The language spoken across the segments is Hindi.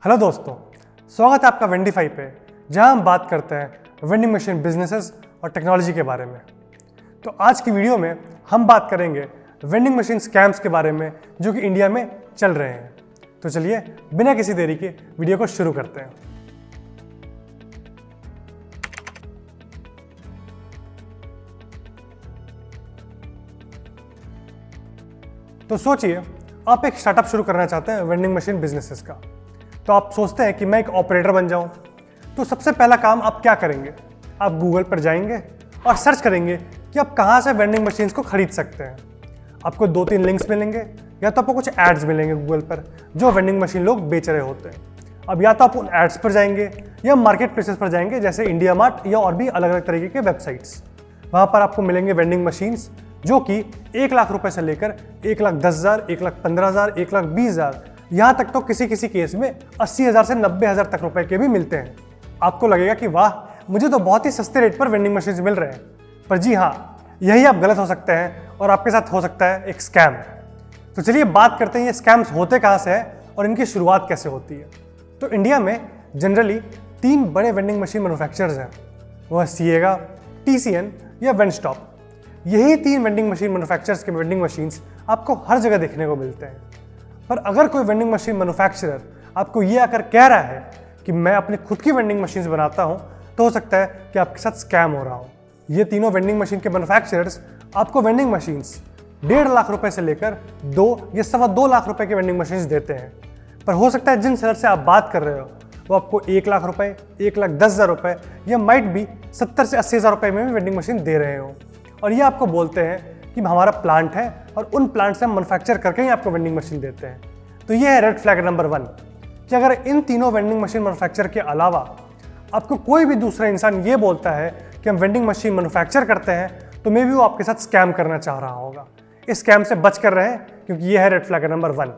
हेलो दोस्तों, स्वागत है आपका वेंडीफाई पे, जहां हम बात करते हैं वेंडिंग मशीन बिजनेसेस और टेक्नोलॉजी के बारे में। तो आज की वीडियो में हम बात करेंगे वेंडिंग मशीन स्कैम्स के बारे में जो कि इंडिया में चल रहे हैं। तो चलिए बिना किसी देरी के वीडियो को शुरू करते हैं। तो सोचिए, आप एक स्टार्टअप शुरू करना चाहते हैं वेंडिंग मशीन बिजनेसेस का। तो आप सोचते हैं कि मैं एक ऑपरेटर बन जाऊं। तो सबसे पहला काम आप क्या करेंगे? आप गूगल पर जाएंगे और सर्च करेंगे कि आप कहां से वेंडिंग मशीन्स को खरीद सकते हैं। आपको 2-3 लिंक्स मिलेंगे या तो आपको कुछ एड्स मिलेंगे गूगल पर जो वेंडिंग मशीन लोग बेच रहे होते हैं। अब या तो आप उन एड्स पर जाएंगे या मार्केट प्लेसेस पर जाएंगे, जैसे इंडिया मार्ट या और भी अलग अलग तरीके के वेबसाइट्स। वहाँ पर आपको मिलेंगे वेंडिंग मशीन्स जो कि 1 लाख रुपए से लेकर 1,10,000, 1,15,000, 1,20,000, यहाँ तक तो किसी किसी केस में 80,000 से 90,000 तक रुपए के भी मिलते हैं। आपको लगेगा कि वाह, मुझे तो बहुत ही सस्ते रेट पर वेंडिंग मशीन्स मिल रहे हैं। पर जी हाँ, यही आप गलत हो सकते हैं और आपके साथ हो सकता है एक स्कैम। तो चलिए बात करते हैं ये स्कैम्स होते कहाँ से हैं और इनकी शुरुआत कैसे होती है। तो इंडिया में जनरली 3 बड़े वेंडिंग मशीन मैन्युफैक्चरर्स हैं, वह सीएगा, टीसीएन या वेंस्टॉप। यही 3 वेंडिंग मशीन मैन्युफैक्चरर्स के वेंडिंग मशीन्स आपको हर जगह देखने को मिलते हैं। पर अगर कोई वेंडिंग मशीन मैन्युफैक्चरर आपको ये आकर कह रहा है कि मैं अपनी खुद की वेंडिंग मशीन्स बनाता हूं, तो हो सकता है कि आपके साथ स्कैम हो रहा हो। ये तीनों वेंडिंग मशीन के मैन्युफैक्चरर्स आपको वेंडिंग मशीन्स 1.5 लाख रुपए से लेकर 2 या 2.25 लाख रुपए की वेंडिंग मशीन्स देते हैं। पर हो सकता है जिन सेलर से आप बात कर रहे हो वो आपको 1 लाख रुपए, 1,10,000 रुपए या माइट भी 70 से 80,000 रुपए में भी वेंडिंग मशीन दे रहे हो। और ये आपको बोलते हैं कि हमारा प्लांट है और उन प्लांट से हम मैन्युफैक्चर करके ही आपको वेंडिंग मशीन देते हैं। तो ये है रेड फ्लैग नंबर 1 कि अगर इन तीनों वेंडिंग मशीन मैन्युफैक्चर के अलावा आपको कोई भी दूसरा इंसान ये बोलता है कि हम वेंडिंग मशीन मैन्युफैक्चर करते हैं, तो मे भी वो आपके साथ स्कैम करना चाह रहा होगा। इस स्कैम से बच कर रहें, क्योंकि ये है रेड फ्लैग नंबर 1।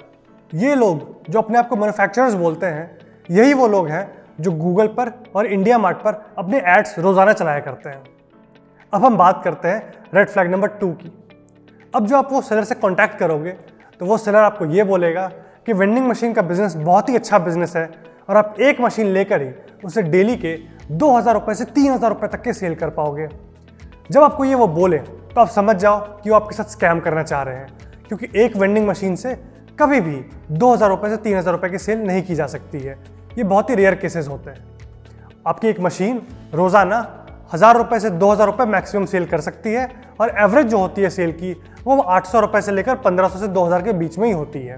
ये लोग जो अपने आप को मैन्युफैक्चरर्स बोलते हैं, यही वो लोग हैं जो गूगल पर और इंडिया मार्ट पर अपने एड्स रोजाना चलाया करते हैं। अब हम बात करते हैं रेड फ्लैग नंबर 2 की। अब जो आप वो सेलर से कॉन्टैक्ट करोगे तो वो सेलर आपको ये बोलेगा कि वेंडिंग मशीन का बिजनेस बहुत ही अच्छा बिजनेस है और आप एक मशीन लेकर ही उसे डेली के 2,000 रुपये से 3,000 रुपये तक के सेल कर पाओगे। जब आपको ये वो बोले तो आप समझ जाओ कि वो आपके साथ स्कैम करना चाह रहे हैं, क्योंकि एक वेंडिंग मशीन से कभी भी 2,000 रुपये से 3,000 रुपये की सेल नहीं की जा सकती है। ये बहुत ही रेयर केसेस होते हैं। आपकी एक मशीन रोज़ाना 1,000 रुपये से 2,000 रुपये मैक्सिमम सेल कर सकती है और एवरेज जो होती है सेल की वो 800 रुपये से लेकर 1,500 से 2,000 के बीच में ही होती है।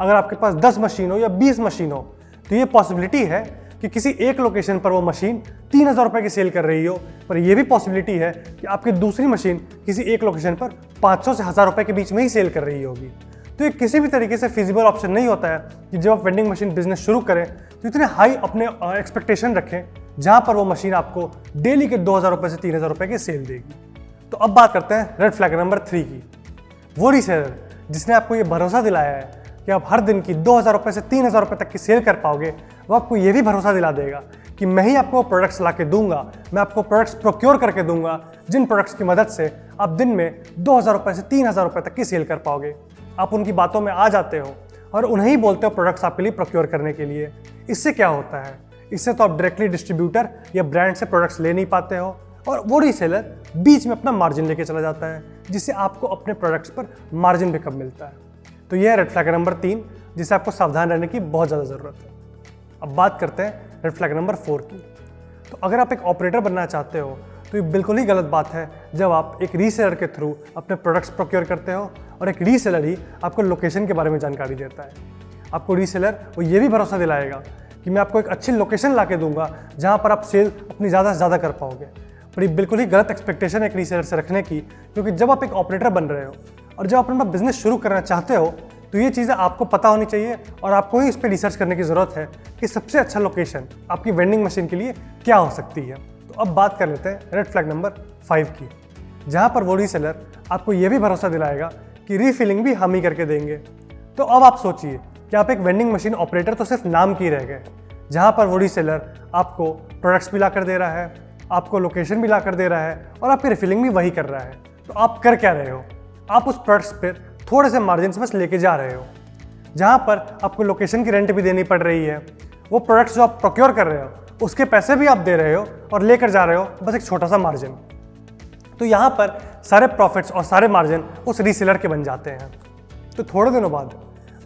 अगर आपके पास 10 मशीन हो या 20 मशीन हो तो ये पॉसिबिलिटी है कि किसी एक लोकेशन पर वो मशीन 3,000 रुपये की सेल कर रही हो, पर यह भी पॉसिबिलिटी है कि आपकी दूसरी मशीन किसी एक लोकेशन पर 500 से 1,000 रुपये के बीच में ही सेल कर रही होगी। तो ये किसी भी तरीके से फिजिबल ऑप्शन नहीं होता है कि जब आप वेंडिंग मशीन बिजनेस शुरू करें तो इतने हाई अपने एक्सपेक्टेशन रखें जहाँ पर वो मशीन आपको डेली के 2,000 रुपये से 3,000 रुपये की सेल देगी। तो अब बात करते हैं रेड फ्लैग नंबर 3 की। वो रीसेलर जिसने आपको ये भरोसा दिलाया है कि आप हर दिन की 2,000 रुपये से 3,000 रुपये तक की सेल कर पाओगे, वो आपको ये भी भरोसा दिला देगा कि मैं ही आपको प्रोडक्ट्स ला के दूंगा, मैं आपको प्रोडक्ट्स प्रोक्योर करके दूंगा जिन प्रोडक्ट्स की मदद से आप दिन में 2,000 रुपये से 3,000 रुपये तक की सेल कर पाओगे। आप उनकी बातों में आ जाते हो और उन्हें ही बोलते हो प्रोडक्ट्स आपके लिए प्रोक्योर करने के लिए। इससे क्या होता है? इससे तो आप डायरेक्टली डिस्ट्रीब्यूटर या ब्रांड से प्रोडक्ट्स ले नहीं पाते हो और वो रीसेलर बीच में अपना मार्जिन लेके चला जाता है, जिससे आपको अपने प्रोडक्ट्स पर मार्जिन भी कम मिलता है। तो यह है रेड फ्लैग नंबर 3, जिससे आपको सावधान रहने की बहुत ज़्यादा ज़रूरत है। अब बात करते हैं रेड फ्लैग नंबर 4 की। तो अगर आप एक ऑपरेटर बनना चाहते हो तो ये बिल्कुल ही गलत बात है जब आप एक रीसेलर के थ्रू अपने प्रोडक्ट्स प्रोक्योर करते हो और एक रीसेलर ही आपको लोकेशन के बारे में जानकारी देता है। आपको रीसेलर वो ये भी भरोसा दिलाएगा कि मैं आपको एक अच्छी लोकेशन ला के दूंगा जहाँ पर आप सेल अपनी ज़्यादा से ज़्यादा कर पाओगे। पर ये बिल्कुल ही गलत एक्सपेक्टेशन है एक रीसेलर से रखने की, क्योंकि जब आप एक ऑपरेटर बन रहे हो और जब आप अपना बिजनेस शुरू करना चाहते हो तो ये चीज़ें आपको पता होनी चाहिए और आपको ही इस पर रिसर्च करने की ज़रूरत है कि सबसे अच्छा लोकेशन आपकी वेंडिंग मशीन के लिए क्या हो सकती है। तो अब बात कर लेते हैं रेड फ्लैग नंबर 5 की, जहाँ पर वो रीसेलर आपको ये भी भरोसा दिलाएगा कि रीफिलिंग भी हम ही करके देंगे। तो अब आप सोचिए कि आप एक वेंडिंग मशीन ऑपरेटर तो सिर्फ नाम की रह गए, जहाँ पर वो रीसेलर आपको प्रोडक्ट्स भी ला कर दे रहा है, आपको लोकेशन भी ला कर दे रहा है और आपकी रिफिलिंग भी वही कर रहा है। तो आप कर क्या रहे हो? आप उस प्रोडक्ट्स पर थोड़े से मार्जिन बस लेके जा रहे हो, जहाँ पर आपको लोकेशन की रेंट भी देनी पड़ रही है, वो प्रोडक्ट्स जो आप प्रोक्योर कर रहे हो उसके पैसे भी आप दे रहे हो और लेकर जा रहे हो बस एक छोटा सा मार्जिन। तो यहाँ पर सारे प्रॉफिट्स और सारे मार्जिन उस रीसेलर के बन जाते हैं। तो थोड़े दिनों बाद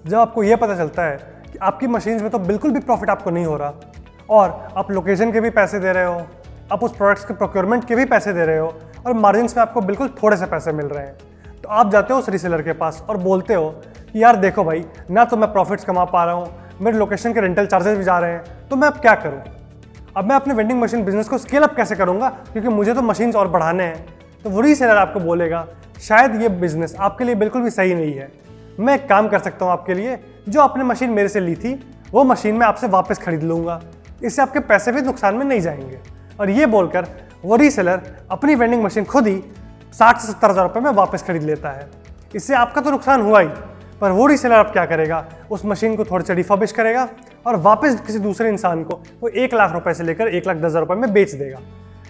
जब आपको ये पता चलता है कि आपकी मशीन्स में तो बिल्कुल भी प्रॉफिट आपको नहीं हो रहा और आप लोकेशन के भी पैसे दे रहे हो, आप उस प्रोडक्ट्स के प्रोक्योरमेंट के भी पैसे दे रहे हो और मार्जिन्स में आपको बिल्कुल थोड़े से पैसे मिल रहे हैं, तो आप जाते हो उस रीसेलर के पास और बोलते हो कि यार देखो भाई, ना तो मैं प्रॉफिट्स कमा पा रहा हूँ, मेरे लोकेशन के रेंटल चार्जेस भी जा रहे हैं, तो मैं अब क्या करूँ? अब मैं अपने वेंडिंग मशीन बिजनेस को स्केल अप कैसे करूँगा, क्योंकि मुझे तो मशीन्स और बढ़ाने हैं। तो वो रीसेलर आपको बोलेगा शायद ये बिजनेस आपके लिए बिल्कुल भी सही नहीं है, मैं एक काम कर सकता हूँ आपके लिए, जो आपने मशीन मेरे से ली थी वो मशीन मैं आपसे वापस खरीद लूँगा, इससे आपके पैसे भी नुकसान में नहीं जाएंगे। और ये बोलकर वो रीसेलर अपनी वेंडिंग मशीन खुद ही 60 से 70 हज़ार रुपये में वापस खरीद लेता है। इससे आपका तो नुकसान हुआ ही, पर वो रीसेलर अब क्या करेगा, उस मशीन को थोड़े से रिफर्बिश करेगा और वापस किसी दूसरे इंसान को वो 1 लाख रुपए से लेकर 1,10,000 रुपये में बेच देगा।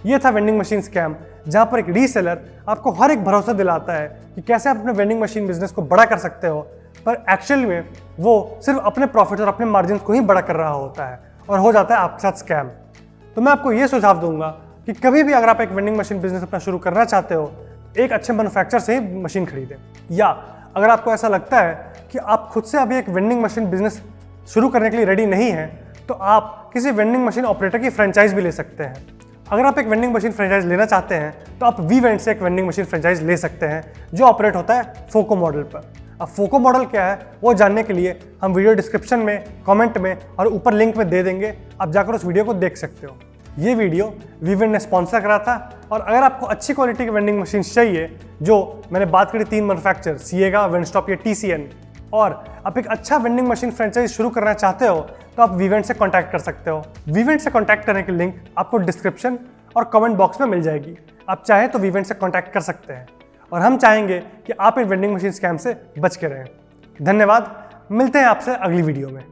ये था वेंडिंग मशीन स्कैम, जहाँ पर एक रीसेलर आपको हर एक भरोसा दिलाता है कि कैसे आप अपने वेंडिंग मशीन बिजनेस को बड़ा कर सकते हो, पर एक्चुअल में वो सिर्फ अपने प्रॉफिट और अपने मार्जिन को ही बड़ा कर रहा होता है और हो जाता है आपके साथ स्कैम। तो मैं आपको ये सुझाव दूंगा कि कभी भी अगर आप एक वेंडिंग मशीन बिजनेस अपना शुरू करना चाहते हो, एक अच्छे मैन्युफैक्चरर से ही मशीन खरीदें। या अगर आपको ऐसा लगता है कि आप खुद से अभी एक वेंडिंग मशीन बिजनेस शुरू करने के लिए रेडी नहीं है, तो आप किसी वेंडिंग मशीन ऑपरेटर की फ्रेंचाइज भी ले सकते हैं। अगर आप एक वेंडिंग मशीन फ्रेंचाइज लेना चाहते हैं तो आप वीवेंट से एक वेंडिंग मशीन फ्रेंचाइज ले सकते हैं जो ऑपरेट होता है फोको मॉडल पर। अब फोको मॉडल क्या है वो जानने के लिए हम वीडियो डिस्क्रिप्शन में, कमेंट में और ऊपर लिंक में दे देंगे, आप जाकर उस वीडियो को देख सकते हो। ये वीडियो वीवेंट ने स्पॉन्सर करा था। और अगर आपको अच्छी क्वालिटी की वेंडिंग मशीन चाहिए, जो मैंने बात करी 3 मैन्युफैक्चर सीएगा, वेंस्टॉप या टीसीएन, और आप एक अच्छा वेंडिंग मशीन फ्रेंचाइज शुरू करना चाहते हो तो आप वीवेंट से कॉन्टैक्ट कर सकते हो। वीवेंट से कॉन्टैक्ट करने की लिंक आपको डिस्क्रिप्शन और कमेंट बॉक्स में मिल जाएगी। आप चाहें तो वीवेंट से कॉन्टैक्ट कर सकते हैं और हम चाहेंगे कि आप इन वेंडिंग मशीन स्कैम से बच के रहें। धन्यवाद, मिलते हैं आपसे अगली वीडियो में।